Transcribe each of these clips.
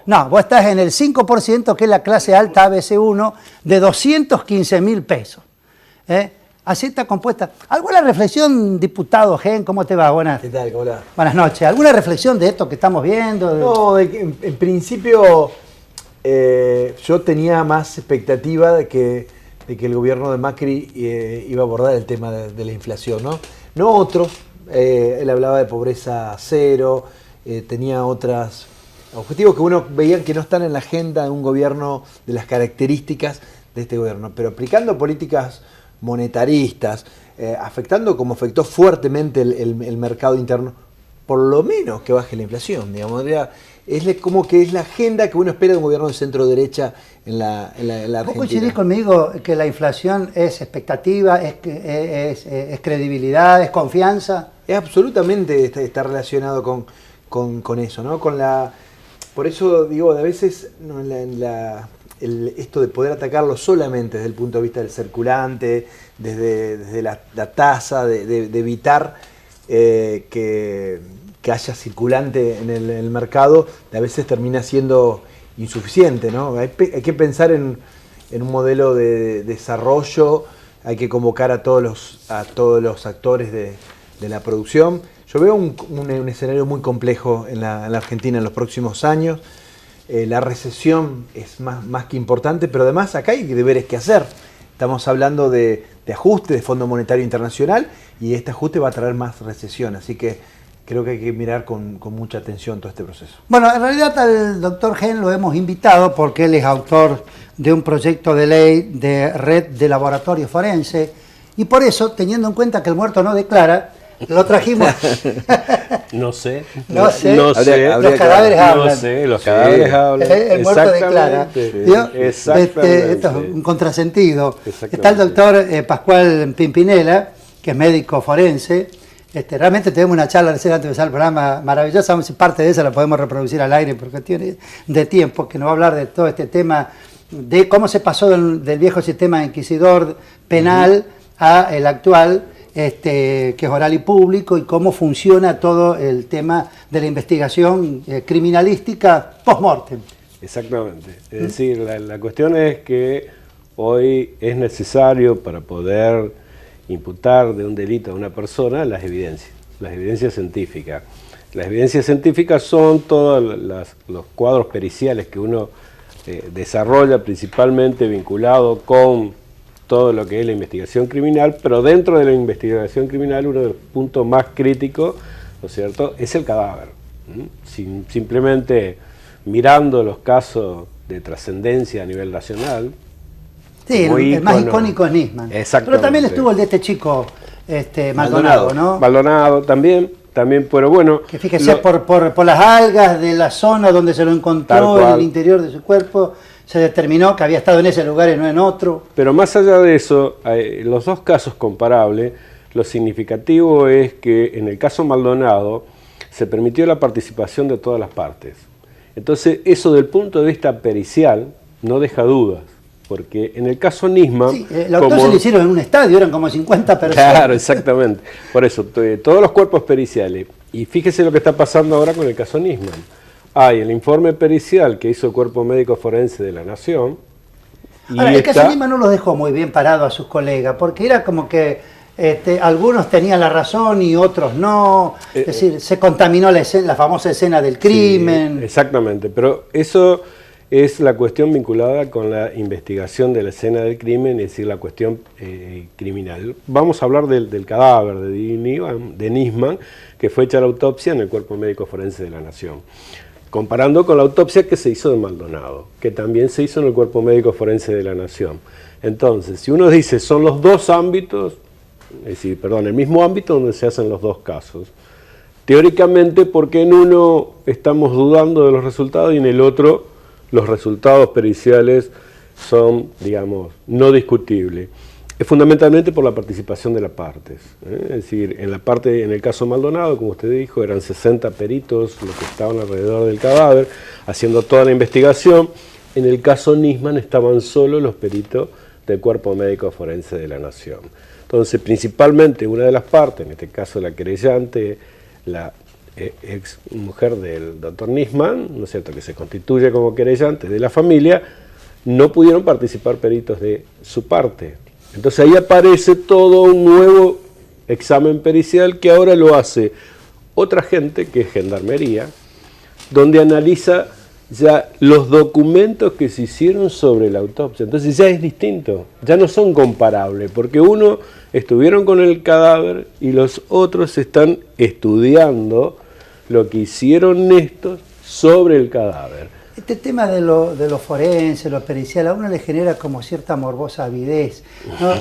No, vos estás en el 5%, que es la clase alta ABC1, de 215.000 pesos. Así está compuesta. ¿Alguna reflexión, diputado Gen? ¿Cómo te va? Buenas. ¿Qué tal? Hola. Buenas noches. ¿Alguna reflexión de esto que estamos viendo? No, en principio yo tenía más expectativa de que el gobierno de Macri iba a abordar el tema de la inflación, ¿no? No otros. Él hablaba de pobreza cero, tenía otros objetivos que uno veía que no están en la agenda de un gobierno de las características de este gobierno, pero aplicando políticas monetaristas, afectando como afectó fuertemente el mercado interno, por lo menos que baje la inflación, digamos. Es como que es la agenda que uno espera de un gobierno de centro-derecha en la Argentina. ¿Vos coincidís conmigo que la inflación es expectativa, es credibilidad, es confianza? Absolutamente está relacionado con eso, ¿no? Por eso digo, a veces no, esto de poder atacarlo solamente desde el punto de vista del circulante, desde la tasa, de evitar que haya circulante en el mercado, a veces termina siendo insuficiente, ¿no? Hay que pensar en un modelo de desarrollo, hay que convocar a todos los actores de la producción. Yo veo un escenario muy complejo en la Argentina en los próximos años. La recesión es más que importante, pero además acá hay deberes que hacer. Estamos hablando de ajuste de Fondo Monetario Internacional y este ajuste va a traer más recesión, así que creo que hay que mirar con mucha atención todo este proceso. Bueno, en realidad al doctor Gen lo hemos invitado porque él es autor de un proyecto de ley de red de laboratorios forense y por eso, teniendo en cuenta que el muerto no declara, lo trajimos. No sé. No sé. No sé. Los cadáveres hablan. No sé, los cadáveres hablan. El muerto declara. Exactamente. Esto es un contrasentido. Está el doctor Pascual Pimpinela, que es médico forense. Realmente tenemos una charla recién antes de empezar el programa maravillosa. Vamos a ver si parte de esa la podemos reproducir al aire por cuestiones de tiempo, que nos va a hablar de todo este tema de cómo se pasó del viejo sistema inquisidor penal a el actual, que es oral y público, y cómo funciona todo el tema de la investigación criminalística post-mortem. Exactamente. Es decir, la cuestión es que hoy es necesario para poder imputar de un delito a una persona las evidencias científicas. Las evidencias científicas son todos los cuadros periciales que uno desarrolla, principalmente vinculado con todo lo que es la investigación criminal, pero dentro de la investigación criminal uno de los puntos más críticos, ¿no es cierto?, es el cadáver. Simplemente mirando los casos de trascendencia a nivel nacional. Sí, el más icónico es Nisman. Pero también estuvo el de este chico Maldonado, ¿no? Maldonado también, pero bueno. Que fíjese, por las algas de la zona donde se lo encontró en el interior de su cuerpo, se determinó que había estado en ese lugar y no en otro. Pero más allá de eso, los dos casos comparables, lo significativo es que en el caso Maldonado se permitió la participación de todas las partes. Entonces, eso del punto de vista pericial no deja dudas. Porque en el caso Nisman... Sí, la autopsia lo hicieron en un estadio, eran como 50 personas. Claro, exactamente. Por eso, todos los cuerpos periciales. Y fíjese lo que está pasando ahora con el caso Nisman. Hay el informe pericial que hizo el Cuerpo Médico Forense de la Nación. Ahora, el caso Nisman no los dejó muy bien parado a sus colegas, porque era como que algunos tenían la razón y otros no. Es decir, se contaminó la famosa escena del crimen. Sí, exactamente, pero eso es la cuestión vinculada con la investigación de la escena del crimen, es decir, la cuestión criminal. Vamos a hablar del cadáver de Nisman, que fue hecha la autopsia en el Cuerpo Médico Forense de la Nación. Comparando con la autopsia que se hizo de Maldonado, que también se hizo en el Cuerpo Médico Forense de la Nación. Entonces, si uno dice son los dos ámbitos, es decir, el mismo ámbito donde se hacen los dos casos, teóricamente, porque en uno estamos dudando de los resultados y en el otro los resultados periciales son, digamos, no discutibles? Es fundamentalmente por la participación de las partes. Es decir, en el caso Maldonado, como usted dijo, eran 60 peritos los que estaban alrededor del cadáver, haciendo toda la investigación. En el caso Nisman estaban solo los peritos del Cuerpo Médico Forense de la Nación. Entonces, principalmente una de las partes, en este caso la querellante, ex mujer del doctor Nisman, ¿no es cierto?, que se constituye como querellante de la familia, no pudieron participar peritos de su parte. Entonces ahí aparece todo un nuevo examen pericial que ahora lo hace otra gente, que es Gendarmería, donde analiza ya los documentos que se hicieron sobre la autopsia. Entonces ya es distinto, ya no son comparables, porque uno estuvieron con el cadáver y los otros están estudiando lo que hicieron estos sobre el cadáver. Este tema de lo forense, lo pericial, a uno le genera como cierta morbosa avidez, ¿no?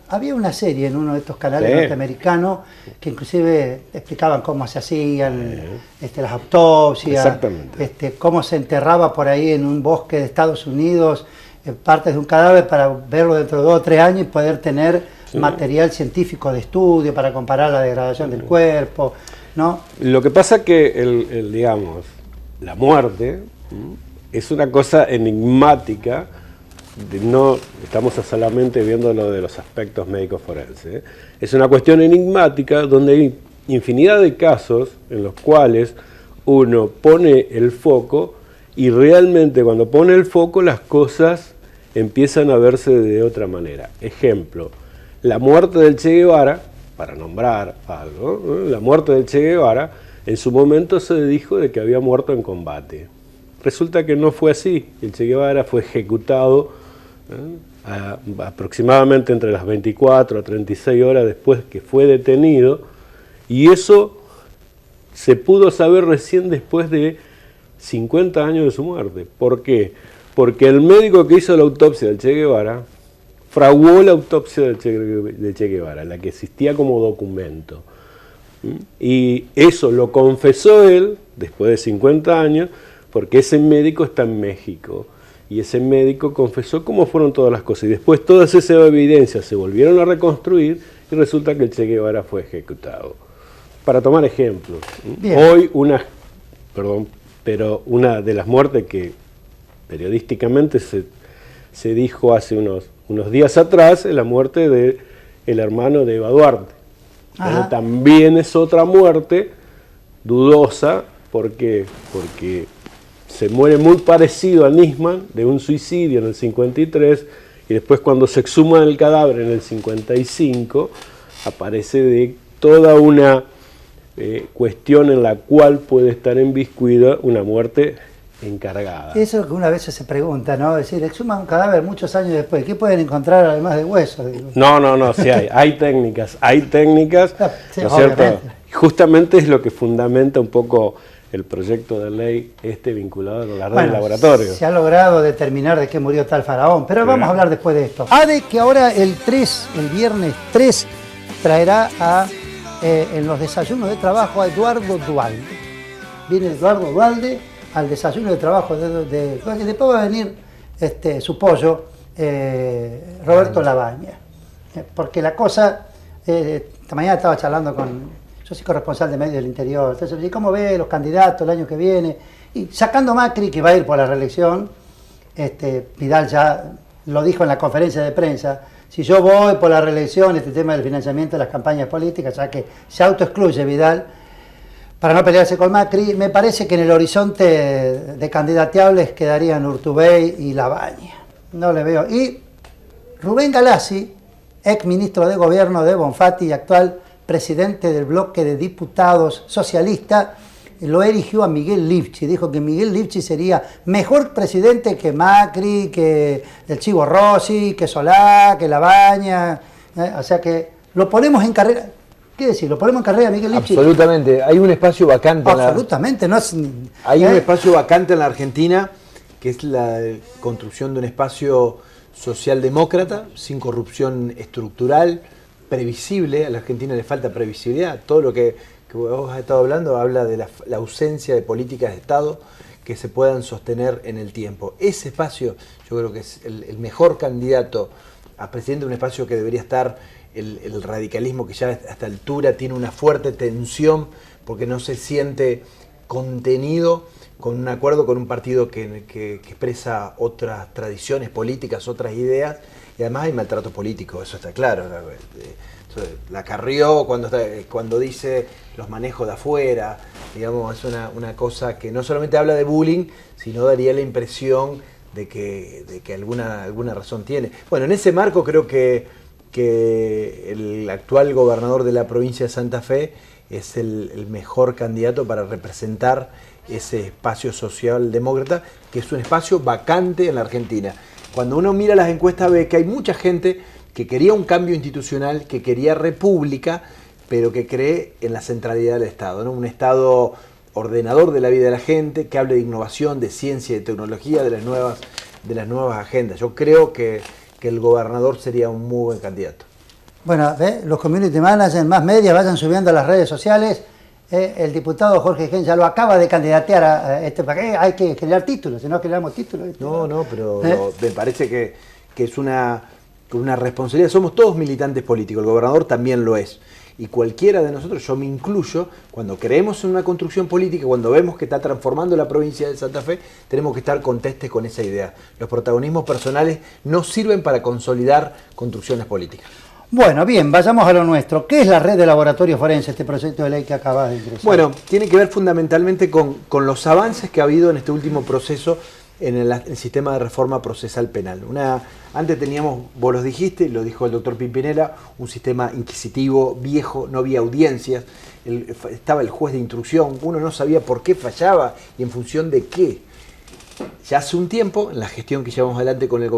Había una serie en uno de estos canales norteamericanos que inclusive explicaban cómo se hacían las autopsias, cómo se enterraba por ahí en un bosque de Estados Unidos partes de un cadáver para verlo dentro de 2 o 3 años y poder tener material científico de estudio para comparar la degradación del cuerpo, ¿no? Lo que pasa que digamos, la muerte es una cosa enigmática, no estamos solamente viendo lo de los aspectos médicos forenses, es una cuestión enigmática donde hay infinidad de casos en los cuales uno pone el foco y realmente cuando pone el foco las cosas empiezan a verse de otra manera. Ejemplo, la muerte del Che Guevara, para nombrar algo, la muerte del Che Guevara, en su momento se dijo de que había muerto en combate. Resulta que no fue así. El Che Guevara fue ejecutado aproximadamente entre las 24 a 36 horas después que fue detenido, y eso se pudo saber recién después de 50 años de su muerte. ¿Por qué? Porque el médico que hizo la autopsia del Che Guevara fraguó la autopsia del Che Guevara, la que existía como documento. Y eso lo confesó él después de 50 años, porque ese médico está en México. Y ese médico confesó cómo fueron todas las cosas. Y después todas esas evidencias se volvieron a reconstruir y resulta que el Che Guevara fue ejecutado. Para tomar ejemplos, hoy una de las muertes que periodísticamente se dijo hace unos días atrás es la muerte del hermano de Eva Duarte. Pero también es otra muerte dudosa. ¿Por qué? Porque se muere muy parecido a Nisman de un suicidio en el 53 y después cuando se exhuma el cadáver en el 55 aparece de toda una cuestión en la cual puede estar inmiscuida una muerte encargada. Eso es lo que una vez se pregunta, ¿no? Es decir, exhuman un cadáver muchos años después, ¿qué pueden encontrar además de huesos? No, sí hay técnicas, sí, ¿no es cierto? Justamente es lo que fundamenta un poco el proyecto de ley vinculado con la red de laboratorios. Se ha logrado determinar de qué murió tal faraón, pero vamos a hablar después de esto. ADE, que ahora el viernes 3, traerá en los desayunos de trabajo a Eduardo Duhalde. Viene Eduardo Duhalde al desayuno de trabajo y después va a venir su pollo, Roberto Labaña. Porque la cosa, esta mañana estaba charlando yo soy corresponsal de medios del interior, entonces, ¿cómo ve los candidatos el año que viene? Y sacando Macri, que va a ir por la reelección, Vidal ya lo dijo en la conferencia de prensa, si yo voy por la reelección, este tema del financiamiento de las campañas políticas, ya que se autoexcluye Vidal, para no pelearse con Macri, me parece que en el horizonte de candidateables quedarían Urtubey y Labaña. No le veo. Y Rubén Galassi, ex ministro de Gobierno de Bonfatti y actual presidente del bloque de diputados socialista, lo eligió a Miguel Lifchi. Dijo que Miguel Lifchi sería mejor presidente que Macri, que el Chivo Rossi, que Solá, que Labaña. O sea que lo ponemos en carrera. ¿Qué decir? ¿Lo ponemos en carrera, Miguel Lifchi? Absolutamente. Hay un espacio vacante. Absolutamente. Hay un espacio vacante en la Argentina, que es la construcción de un espacio socialdemócrata, sin corrupción estructural, previsible. A la Argentina le falta previsibilidad. Todo lo que vos has estado hablando habla de la ausencia de políticas de Estado que se puedan sostener en el tiempo. Ese espacio yo creo que es el mejor candidato a presidente, un espacio que debería estar el radicalismo, que ya a esta altura tiene una fuerte tensión porque no se siente contenido con un acuerdo con un partido que expresa otras tradiciones políticas, otras ideas, y además hay maltrato político, eso está claro. La Carrió cuando dice los manejos de afuera, digamos, es una cosa que no solamente habla de bullying, sino daría la impresión de que alguna razón tiene. Bueno, en ese marco creo que el actual gobernador de la provincia de Santa Fe es el mejor candidato para representar ese espacio socialdemócrata, que es un espacio vacante en la Argentina. Cuando uno mira las encuestas ve que hay mucha gente que quería un cambio institucional, que quería república, pero que cree en la centralidad del Estado, ¿no? Un Estado ordenador de la vida de la gente, que hable de innovación, de ciencia y de tecnología, de las nuevas agendas. Yo creo que el gobernador sería un muy buen candidato. Bueno, los community managers, más medias, vayan subiendo a las redes sociales. El diputado Jorge Gen ya lo acaba de candidatear a este paquete. Hay que generar títulos, si no generamos títulos. No, pero me parece que es una responsabilidad. Somos todos militantes políticos, el gobernador también lo es. Y cualquiera de nosotros, yo me incluyo, cuando creemos en una construcción política, cuando vemos que está transformando la provincia de Santa Fe, tenemos que estar contestes con esa idea. Los protagonismos personales no sirven para consolidar construcciones políticas. Bueno, bien, vayamos a lo nuestro. ¿Qué es la red de laboratorios forenses, este proyecto de ley que acabas de ingresar? Bueno, tiene que ver fundamentalmente con los avances que ha habido en este último proceso en el sistema de reforma procesal penal. Antes teníamos, vos lo dijiste, lo dijo el doctor Pimpinela, un sistema inquisitivo, viejo, no había audiencias, estaba el juez de instrucción, uno no sabía por qué fallaba y en función de qué. Ya hace un tiempo, en la gestión que llevamos adelante con el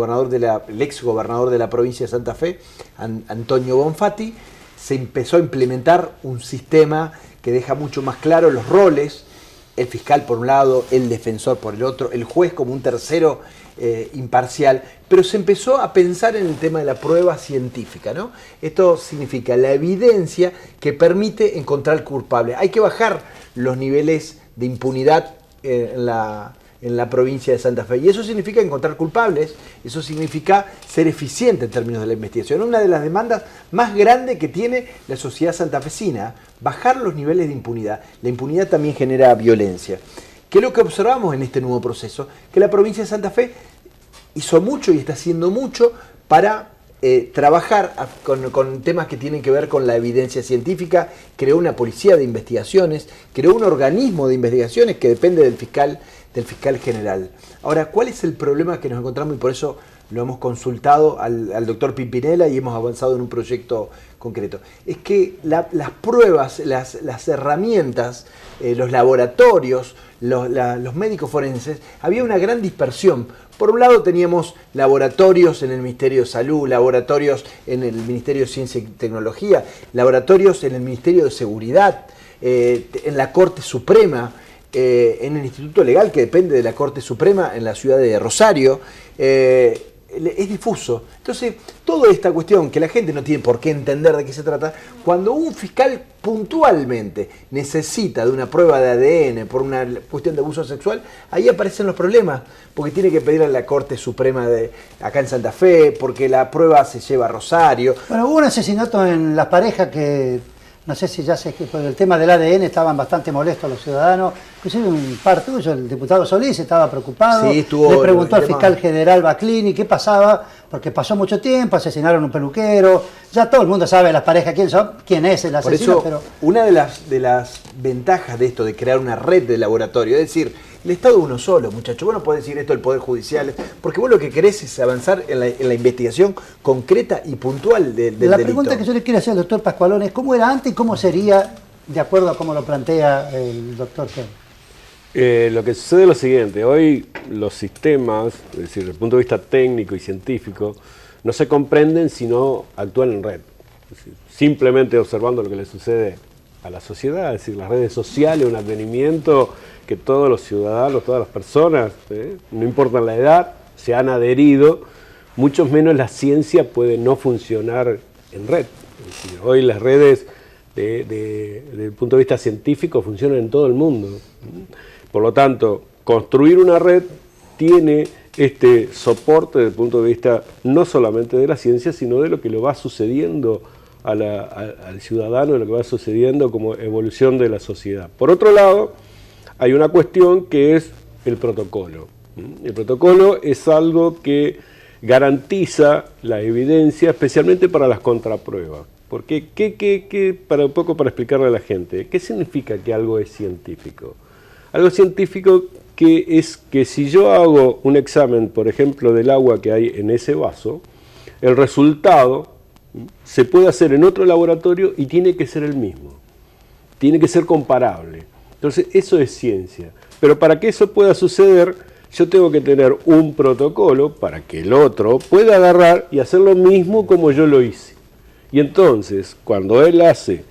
ex gobernador de la provincia de Santa Fe, Antonio Bonfatti, se empezó a implementar un sistema que deja mucho más claro los roles, el fiscal por un lado, el defensor por el otro, el juez como un tercero imparcial, pero se empezó a pensar en el tema de la prueba científica, ¿no? Esto significa la evidencia que permite encontrar culpable. Hay que bajar los niveles de impunidad en la provincia de Santa Fe. Y eso significa encontrar culpables, eso significa ser eficiente en términos de la investigación. Una de las demandas más grandes que tiene la sociedad santafesina, bajar los niveles de impunidad. La impunidad también genera violencia. ¿Qué es lo que observamos en este nuevo proceso? Que la provincia de Santa Fe hizo mucho y está haciendo mucho para trabajar con temas que tienen que ver con la evidencia científica, creó una policía de investigaciones, creó un organismo de investigaciones que depende del fiscal general. Ahora, ¿cuál es el problema que nos encontramos? Y por eso lo hemos consultado al doctor Pimpinela y hemos avanzado en un proyecto concreto. Es que las pruebas, las herramientas, los laboratorios, los médicos forenses, había una gran dispersión. Por un lado teníamos laboratorios en el Ministerio de Salud, laboratorios en el Ministerio de Ciencia y Tecnología, laboratorios en el Ministerio de Seguridad, en la Corte Suprema, en el Instituto Legal, que depende de la Corte Suprema en la ciudad de Rosario, es difuso. Entonces, toda esta cuestión que la gente no tiene por qué entender de qué se trata, cuando un fiscal puntualmente necesita de una prueba de ADN por una cuestión de abuso sexual, ahí aparecen los problemas, porque tiene que pedir a la Corte Suprema de acá en Santa Fe, porque la prueba se lleva a Rosario. Bueno, hubo un asesinato en las parejas que, no sé si ya sé que por el tema del ADN estaban bastante molestos los ciudadanos. Inclusive un par tuyo, el diputado Solís, estaba preocupado. Sí, le preguntó al fiscal general Baclini qué pasaba, porque pasó mucho tiempo, asesinaron a un peluquero. Ya todo el mundo sabe las parejas quién es el asesino. Por eso, una de las ventajas de esto, de crear una red de laboratorio, es decir, el Estado es uno solo, muchachos. Vos no podés decir esto del Poder Judicial, porque vos lo que querés es avanzar en la investigación concreta y puntual del delito. La pregunta que yo le quiero hacer al doctor Pascualón es cómo era antes y cómo sería de acuerdo a cómo lo plantea el doctor Gen. Lo que sucede es lo siguiente: hoy los sistemas, es decir, desde el punto de vista técnico y científico, no se comprenden si no actúan en red. Es decir, simplemente observando lo que le sucede a la sociedad, es decir, las redes sociales, un advenimiento que todos los ciudadanos, todas las personas, no importa la edad, se han adherido, mucho menos la ciencia puede no funcionar en red. Es decir, hoy las redes, desde el punto de vista científico, funcionan en todo el mundo. Por lo tanto, construir una red tiene este soporte desde el punto de vista no solamente de la ciencia, sino de lo que le va sucediendo al ciudadano, de lo que va sucediendo como evolución de la sociedad. Por otro lado, hay una cuestión que es el protocolo. El protocolo es algo que garantiza la evidencia, especialmente para las contrapruebas. Porque, para un poco para explicarle a la gente, ¿qué significa que algo es científico? Algo científico que es que si yo hago un examen, por ejemplo, del agua que hay en ese vaso, el resultado se puede hacer en otro laboratorio y tiene que ser el mismo, tiene que ser comparable. Entonces, eso es ciencia. Pero para que eso pueda suceder, yo tengo que tener un protocolo para que el otro pueda agarrar y hacer lo mismo como yo lo hice. Y entonces, cuando él hace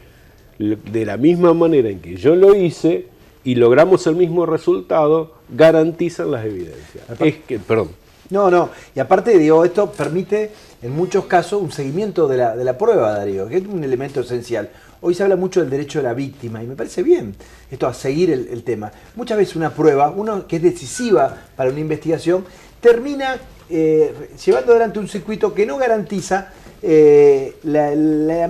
de la misma manera en que yo lo hice y logramos el mismo resultado, garantizan las evidencias. Perdón. No, y aparte, digo, esto permite en muchos casos un seguimiento de la prueba, Darío, que es un elemento esencial. Hoy se habla mucho del derecho de la víctima y me parece bien esto a seguir el tema. Muchas veces una prueba, que es decisiva para una investigación, termina llevando adelante un circuito que no garantiza el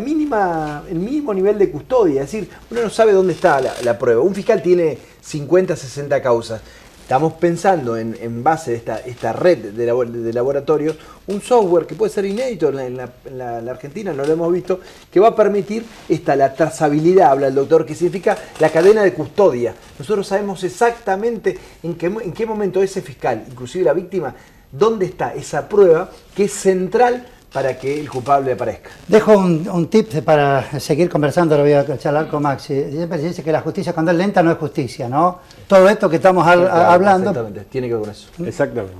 mínimo nivel de custodia. Es decir, uno no sabe dónde está la prueba. Un fiscal tiene 50, 60 causas. Estamos pensando en base de esta red de laboratorios, un software que puede ser inédito en la Argentina, no lo hemos visto, que va a permitir la trazabilidad, habla el doctor, que significa la cadena de custodia. Nosotros sabemos exactamente en qué momento ese fiscal, inclusive la víctima, dónde está esa prueba que es central para que el culpable aparezca. Dejo un tip para seguir conversando, lo voy a charlar con Maxi. Siempre se dice que la justicia cuando es lenta no es justicia, ¿no? Todo esto que estamos hablando... Exactamente, tiene que ver con eso. Exactamente.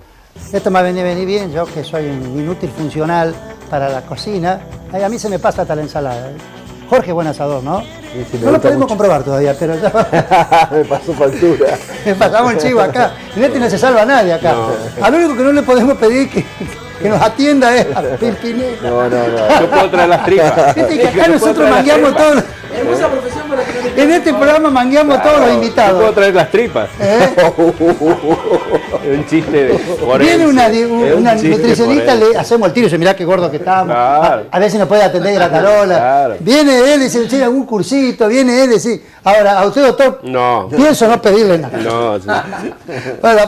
Esto me viene bien, yo que soy un inútil funcional para la cocina, a mí se me pasa hasta la ensalada. Jorge, buen asador, ¿no? Sí, no lo podemos comprobar todavía, pero ya... Me pasó factura. Me pasamos el chivo acá. En no se salva nadie acá. No. A lo único que no le podemos pedir que nos atienda es a Pimpinela. No. Yo puedo traer las tripas. Viste que acá nosotros mangueamos todos. En este programa mangueamos todos los invitados. Yo puedo traer las tripas. Un chiste forense. Viene una nutricionista, le hacemos el tiro y dice, mirá qué gordo que estamos. Claro. A veces nos puede atender Gratarola. Claro. Viene él y dice, che, algún cursito, viene él y dice, ahora, a usted, doctor, No. pienso no pedirle nada. No, sí. Bueno,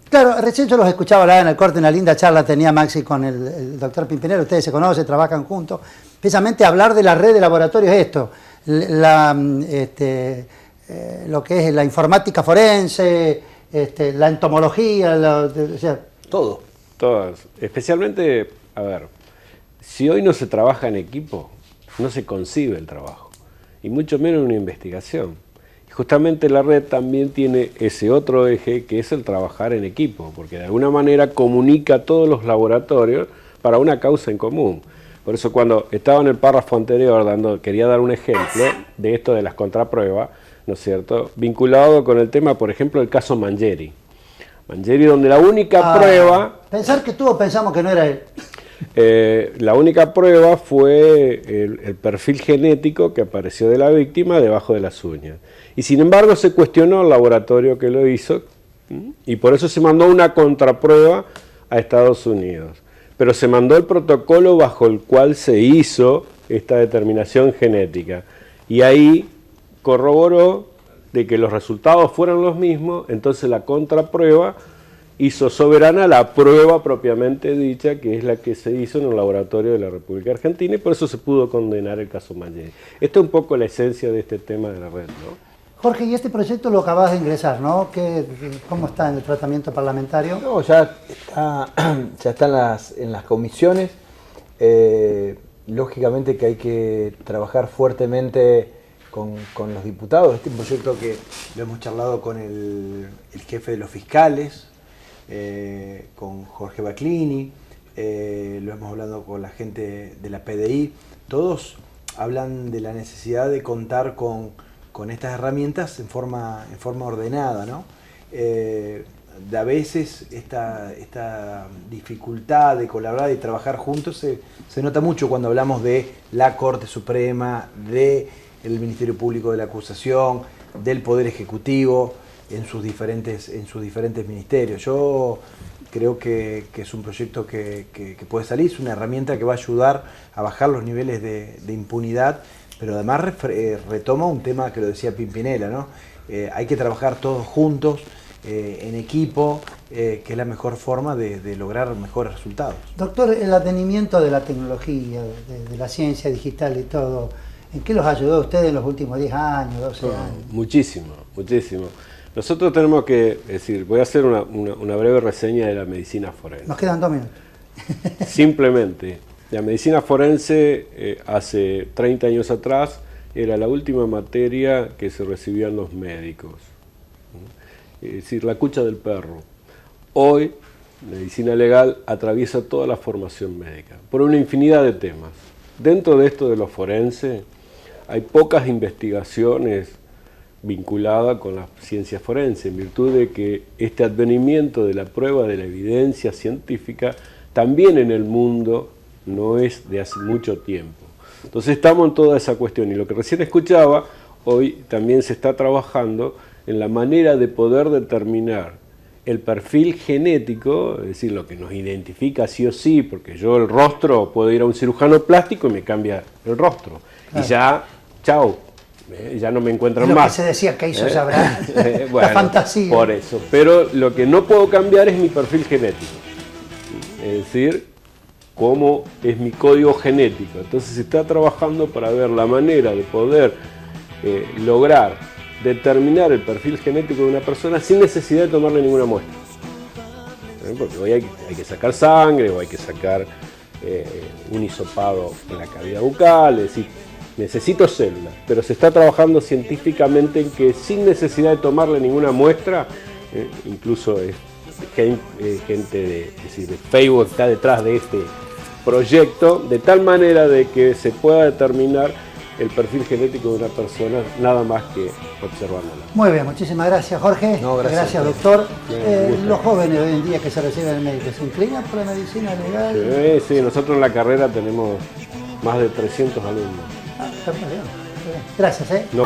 claro, recién yo los escuchaba ahora en el corte, una linda charla tenía Maxi con el doctor Pimpinela, ustedes se conocen, trabajan juntos. Precisamente hablar de la red de laboratorios es esto, lo que es la informática forense, la entomología, o sea, Todo. Todas. Especialmente, a ver, si hoy no se trabaja en equipo, no se concibe el trabajo, y mucho menos una investigación. Y justamente la red también tiene ese otro eje que es el trabajar en equipo, porque de alguna manera comunica a todos los laboratorios para una causa en común. Por eso cuando estaba en el párrafo anterior quería dar un ejemplo de esto de las contrapruebas, ¿no es cierto?, vinculado con el tema, por ejemplo, el caso Mangieri. Mangieri, donde la única prueba... Pensar que todos pensamos que no era él. La única prueba fue el perfil genético que apareció de la víctima debajo de las uñas. Y sin embargo se cuestionó el laboratorio que lo hizo y por eso se mandó una contraprueba a Estados Unidos. Pero se mandó el protocolo bajo el cual se hizo esta determinación genética. Y ahí corroboró de que los resultados fueran los mismos, entonces la contraprueba hizo soberana la prueba propiamente dicha, que es la que se hizo en el laboratorio de la República Argentina, y por eso se pudo condenar el caso Mangieri. Esta es un poco la esencia de este tema de la red, ¿no? Jorge, y este proyecto lo acabas de ingresar, ¿no? ¿Cómo está en el tratamiento parlamentario? No, ya está en las comisiones. Lógicamente que hay que trabajar fuertemente con los diputados. Este es un proyecto que lo hemos charlado con el jefe de los fiscales, con Jorge Baclini, lo hemos hablado con la gente de la PDI. Todos hablan de la necesidad de contar con estas herramientas en forma ordenada, ¿no? A veces esta dificultad de colaborar y trabajar juntos se nota mucho cuando hablamos de la Corte Suprema, del Ministerio Público de la Acusación, del Poder Ejecutivo, en sus diferentes ministerios. Yo creo que es un proyecto que puede salir, es una herramienta que va a ayudar a bajar los niveles de impunidad, pero además retoma un tema que lo decía Pimpinela, ¿no? Hay que trabajar todos juntos en equipo, que es la mejor forma de lograr mejores resultados. Doctor, el advenimiento de la tecnología, de la ciencia digital y todo, ¿en qué los ayudó a ustedes en los últimos 10 años, 12 años? Muchísimo, muchísimo. Nosotros tenemos que, es decir, voy a hacer una breve reseña de la medicina forense. Nos quedan 2 minutos. Simplemente, la medicina forense hace 30 años atrás era la última materia que se recibían los médicos. Es decir, la cucha del perro. Hoy, medicina legal atraviesa toda la formación médica, por una infinidad de temas. Dentro de esto de lo forense, hay pocas investigaciones vinculadas con la ciencia forense, en virtud de que este advenimiento de la prueba de la evidencia científica también en el mundo no es de hace mucho tiempo. Entonces estamos en toda esa cuestión, y lo que recién escuchaba, hoy también se está trabajando en la manera de poder determinar el perfil genético, es decir, lo que nos identifica sí o sí, porque yo el rostro puedo ir a un cirujano plástico y me cambia el rostro. Claro. Y ya, chao, ya no me encuentran lo más. Que se decía que hizo sabrá, bueno, la fantasía. Por eso, pero lo que no puedo cambiar es mi perfil genético, es decir, cómo es mi código genético. Entonces se está trabajando para ver la manera de poder lograr determinar el perfil genético de una persona sin necesidad de tomarle ninguna muestra. Porque hoy hay que sacar sangre o hay que sacar un hisopado en la cavidad bucal, es decir, necesito células, pero se está trabajando científicamente en que sin necesidad de tomarle ninguna muestra, incluso gente de Facebook está detrás de este proyecto, de tal manera de que se pueda determinar el perfil genético de una persona nada más que observándola. Muy bien, muchísimas gracias, Jorge. No, gracias, doctor. Los jóvenes hoy en día que se reciben en médico, ¿se inclinan por la medicina legal? Sí, nosotros en la carrera tenemos más de 300 alumnos. Está muy bien. Gracias. No.